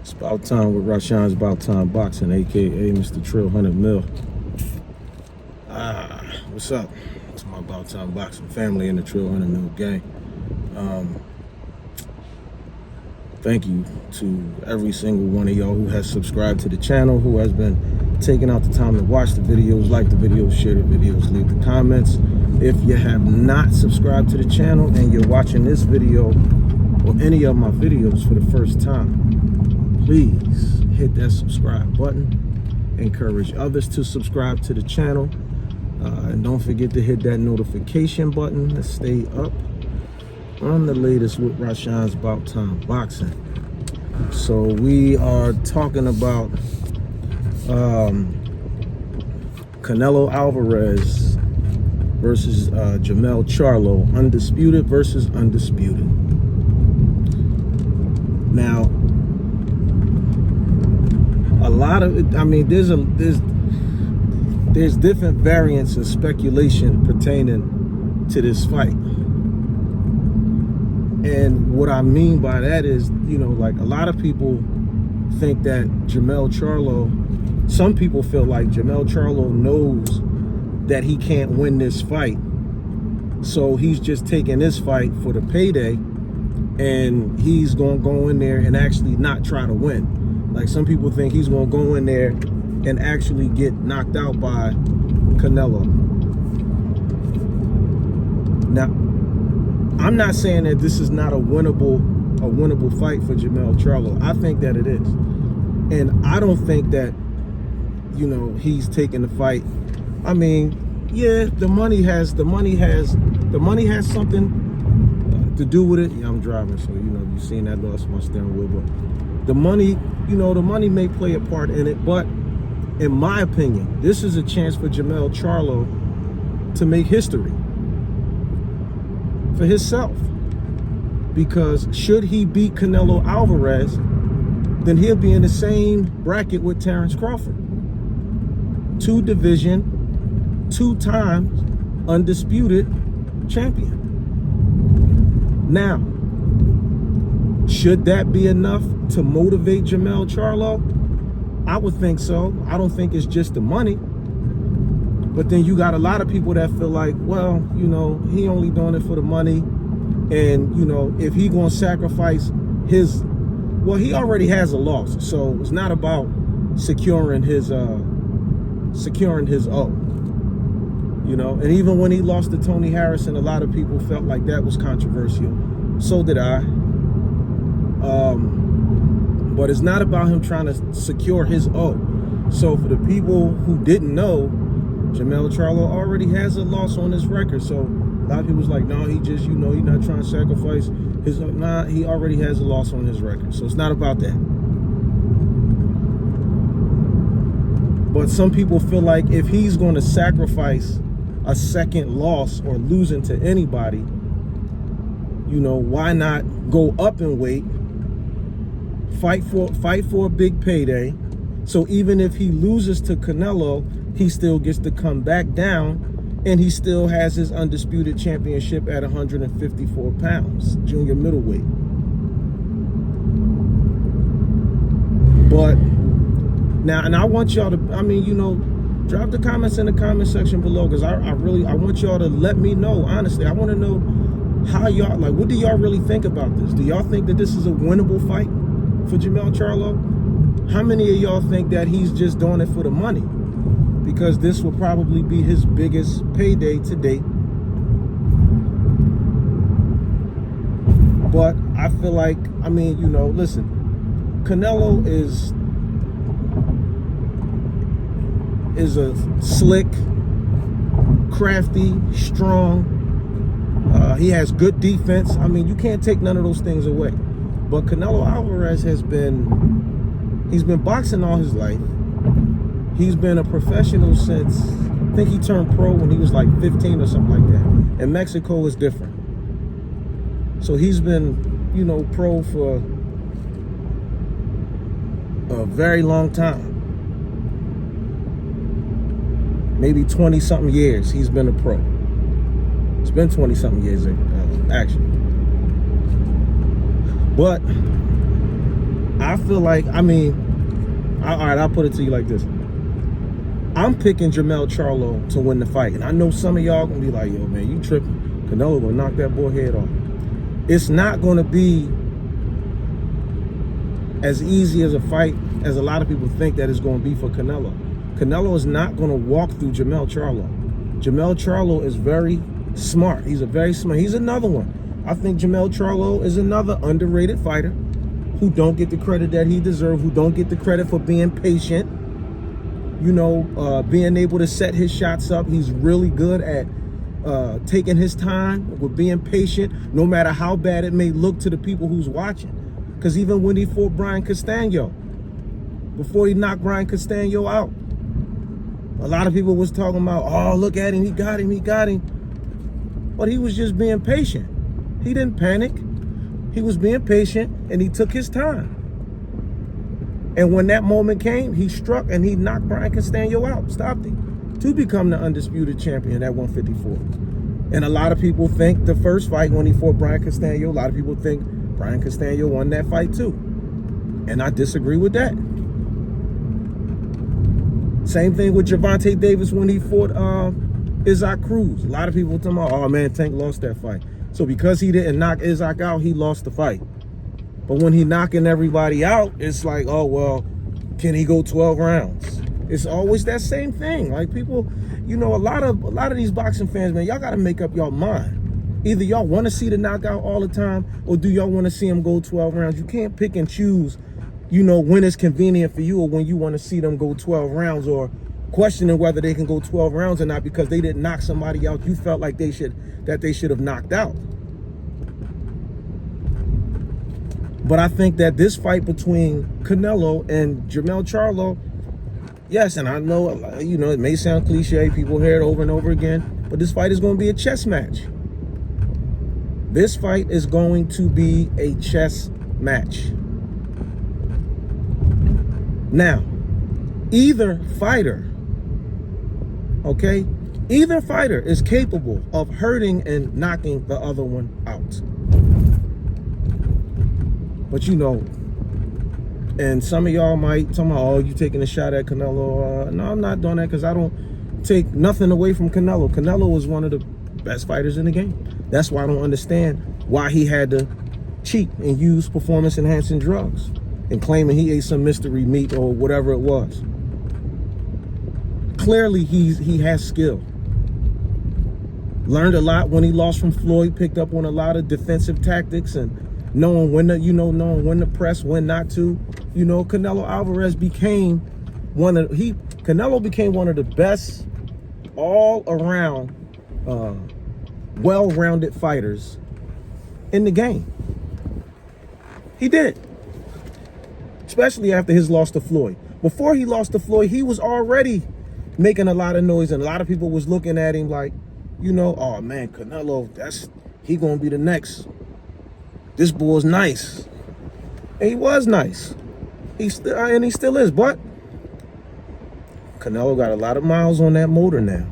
It's about time with RASHANSBOUTTIMEBOXIN, aka Mr. Trill 100 Mil. What's up? It's my About Time Boxing family and the Trill 100 Mil gang. Thank you to every single one of y'all who has subscribed to the channel, who has been taking out the time to watch the videos, like the videos, share the videos, leave the comments. If you have not subscribed to the channel and you're watching this video or any of my videos for the first time, please hit that subscribe button. Encourage others to subscribe to the channel. And don't forget to hit that notification button to stay up on the latest with RASHANSBOUTTIMEBOXIN. So we are talking about Canelo Alvarez versus Jermell Charlo, undisputed versus undisputed. Now, a lot of, I mean, there's different variants of speculation pertaining to this fight. And what I mean by that is, you know, like a lot of people think that Jermell Charlo, some people feel like Jermell Charlo knows that he can't win this fight. So he's just taking this fight for the payday, and he's going to go in there and actually not try to win. Like, some people think he's going to go in there and actually get knocked out by Canelo. Now, I'm not saying that this is not a winnable fight for Jermell Charlo. I think that it is. And I don't think that, you know, he's taking the fight. I mean, yeah, the money has something to do with it. Yeah, I'm driving, so, you know, you've seen that, lost my steering wheel, but the money, you know, the money may play a part in it. But in my opinion, this is a chance for Jermell Charlo to make history for himself. Because should he beat Canelo Alvarez, then he'll be in the same bracket with Terrence Crawford. 2 division, 2 times undisputed champion. Now, should that be enough to motivate Jermell Charlo? I would think so. I don't think it's just the money. But then you got a lot of people that feel like, well, you know, he only doing it for the money. And, you know, if he gonna sacrifice his, well, he already has a loss. So it's not about securing his O. You know, and even when he lost to Tony Harrison, a lot of people felt like that was controversial. So did I. But it's not about him trying to secure his O. So for the people who didn't know, Jermell Charlo already has a loss on his record. So a lot of people was like, no, he just, you know, he's not trying to sacrifice his, nah, he already has a loss on his record. So it's not about that. But some people feel like if he's going to sacrifice a second loss or losing to anybody, you know, why not go up in weight, fight for a big payday? So even if he loses to Canelo, he still gets to come back down, and he still has his undisputed championship at 154 pounds, junior middleweight. But now, and I want y'all to, I mean, you know, drop the comments in the comment section below, because I want y'all to let me know, honestly. I want to know how y'all, like, what do y'all really think about this? Do y'all think that this is a winnable fight for Jermell Charlo? How many of y'all think that he's just doing it for the money? Because this will probably be his biggest payday to date. But I feel like, I mean, you know, listen, Canelo is a slick, crafty, strong. He has good defense. I mean, you can't take none of those things away. But Canelo Alvarez he's been boxing all his life. He's been a professional since, I think he turned pro when he was like 15 or something like that. And Mexico is different. So he's been, you know, pro for a very long time. Maybe 20-something years he's been a pro. It's been 20-something years, actually. But I feel like, I mean, all right, I'll put it to you like this. I'm picking Jermell Charlo to win the fight. And I know some of y'all gonna be like, yo, man, you tripping. Canelo gonna knock that boy head off. It's not gonna be as easy as a fight as a lot of people think that it's gonna be for Canelo. Canelo is not gonna walk through Jermell Charlo. Jermell Charlo is very smart. He's another one. I think Jermell Charlo is another underrated fighter who don't get the credit that he deserves, who don't get the credit for being patient, you know, being able to set his shots up. He's really good at taking his time with being patient, no matter how bad it may look to the people who's watching. Because even when he fought Brian Castano, before he knocked Brian Castano out, a lot of people was talking about, oh, look at him, he got him. But he was just being patient. He didn't panic. He was being patient, and he took his time. And when that moment came, he struck and he knocked Brian Castano out, stopped him, to become the undisputed champion at 154. And a lot of people think the first fight when he fought Brian Castano, a lot of people think Brian Castano won that fight too. And I disagree with that. Same thing with Gervonta Davis when he fought Isaac Cruz. A lot of people talking about, oh man, Tank lost that fight. So because he didn't knock Isaac out, he lost the fight. But when he knocking everybody out, it's like, oh, well, can he go 12 rounds? It's always that same thing. Like people, you know, a lot of these boxing fans, man, y'all got to make up your mind. Either y'all want to see the knockout all the time, or do y'all want to see him go 12 rounds? You can't pick and choose, you know, when it's convenient for you or when you want to see them go 12 rounds, or questioning whether they can go 12 rounds or not because they didn't knock somebody out you felt like they should have knocked out. But I think that this fight between Canelo and Jermell Charlo, yes, and I know, you know, it may sound cliche, people hear it over and over again, but this fight is going to be a chess match. This fight is going to be a chess match. Now, either fighter, okay, either fighter is capable of hurting and knocking the other one out. But you know, and some of y'all might tell me, oh, you taking a shot at Canelo. No, I'm not doing that because I don't take nothing away from Canelo. Canelo is one of the best fighters in the game. That's why I don't understand why he had to cheat and use performance-enhancing drugs and claiming he ate some mystery meat or whatever it was. Clearly, he has skill. Learned a lot when he lost from Floyd, picked up on a lot of defensive tactics and knowing when to, knowing when to press, when not to. You know, Canelo Alvarez became Canelo became one of the best all-around, well-rounded fighters in the game. He did. Especially after his loss to Floyd. Before he lost to Floyd, he was already making a lot of noise, and a lot of people was looking at him like, you know, oh man, Canelo, he gonna be the next. This boy's nice. And he was nice. He still is, but Canelo got a lot of miles on that motor now.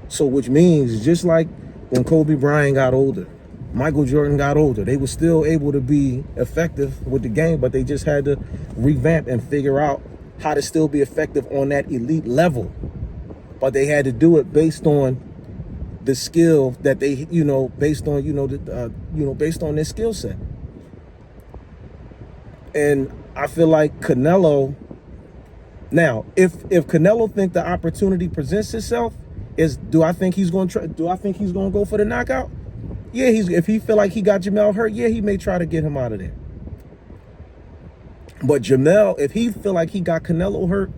So which means, just like when Kobe Bryant got older, Michael Jordan got older, they were still able to be effective with the game, but they just had to revamp and figure out how to still be effective on that elite level. But they had to do it based on the skill that they, based on, based on their skill set. And I feel like Canelo, now, if Canelo think the opportunity presents itself, do I think he's going to go for the knockout? Yeah, if he feel like he got Jermell hurt, yeah, he may try to get him out of there. But Jermell, if he feel like he got Canelo hurt,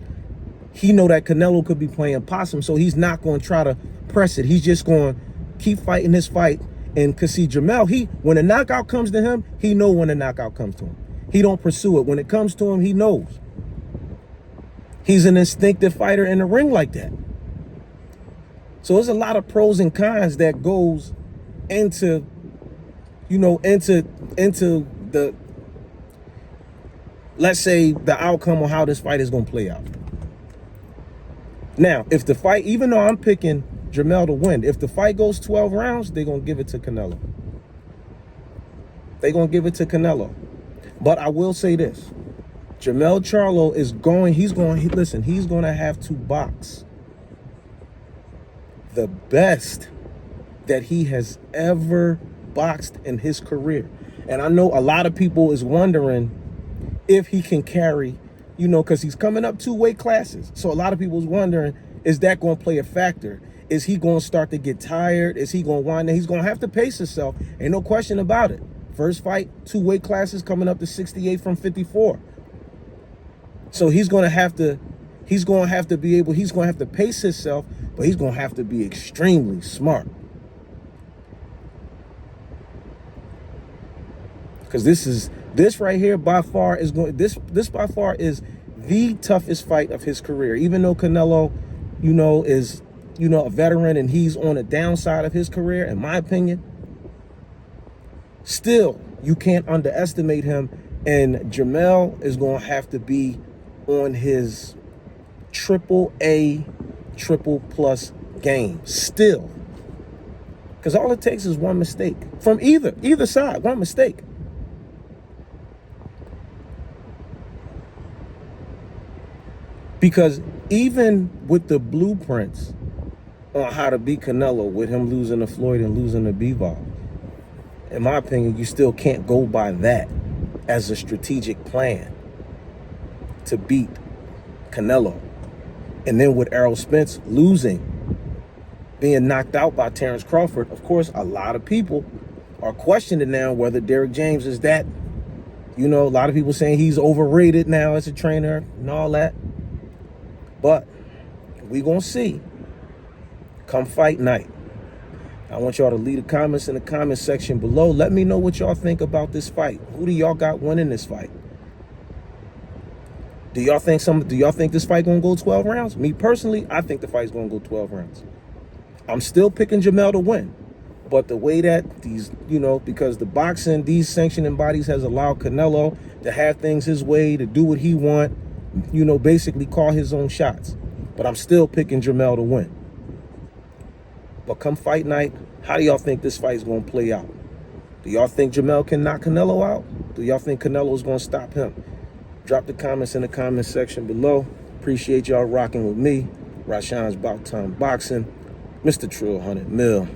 he know that Canelo could be playing possum, so he's not going to try to press it. He's just going to keep fighting his fight. And cause see, Jermell, when a knockout comes to him, he know when a knockout comes to him. He don't pursue it. When it comes to him, he knows. He's an instinctive fighter in the ring like that. So there's a lot of pros and cons that goes into, into the, let's say, the outcome of how this fight is going to play out. Now, if the fight, even though I'm picking Jermell to win, if the fight goes 12 rounds, they're going to give it to Canelo. They're going to give it to Canelo. But I will say this. Jermell Charlo is going, listen, he's going to have to box the best that he has ever boxed in his career. And I know a lot of people is wondering if he can carry, you know, because he's coming up 2 weight classes. So a lot of people is wondering, is that going to play a factor? Is he going to start to get tired? Is he going to wind up? He's going to have to pace himself. Ain't no question about it. First fight, 2 weight classes, coming up to 68 from 54. So he's going to have to pace himself, but he's going to have to be extremely smart. Because this right here by far is this by far is the toughest fight of his career. Even though Canelo, you know, is, you know, a veteran and he's on the downside of his career, in my opinion, still you can't underestimate him. And Jermell is going to have to be on his AAA, triple plus game still. Because all it takes is one mistake from either side, one mistake. Because even with the blueprints on how to beat Canelo, with him losing to Floyd and losing to Bivol, in my opinion, you still can't go by that as a strategic plan to beat Canelo. And then with Errol Spence losing, being knocked out by Terrence Crawford, of course, a lot of people are questioning now whether Derrick James is that, you know, a lot of people saying he's overrated now as a trainer and all that. But we gonna see come fight night. I want y'all to leave the comments in the comment section below. Let me know what y'all think about this fight. Who do y'all got winning this fight? Do y'all think this fight gonna go 12 rounds? Me personally, I think the fight's gonna go 12 rounds. I'm still picking Jermell to win. But the way that these, you know, because the boxing, these sanctioning bodies has allowed Canelo to have things his way, to do what he want, you know, basically call his own shots. But I'm still picking Jermell to win. But come fight night, how do y'all think this fight is going to play out? Do y'all think Jermell can knock Canelo out? Do y'all think Canelo is going to stop him? Drop the comments in the comment section below. Appreciate y'all rocking with me. Rashansbouttimeboxin, Mr. Trill 100 Mil.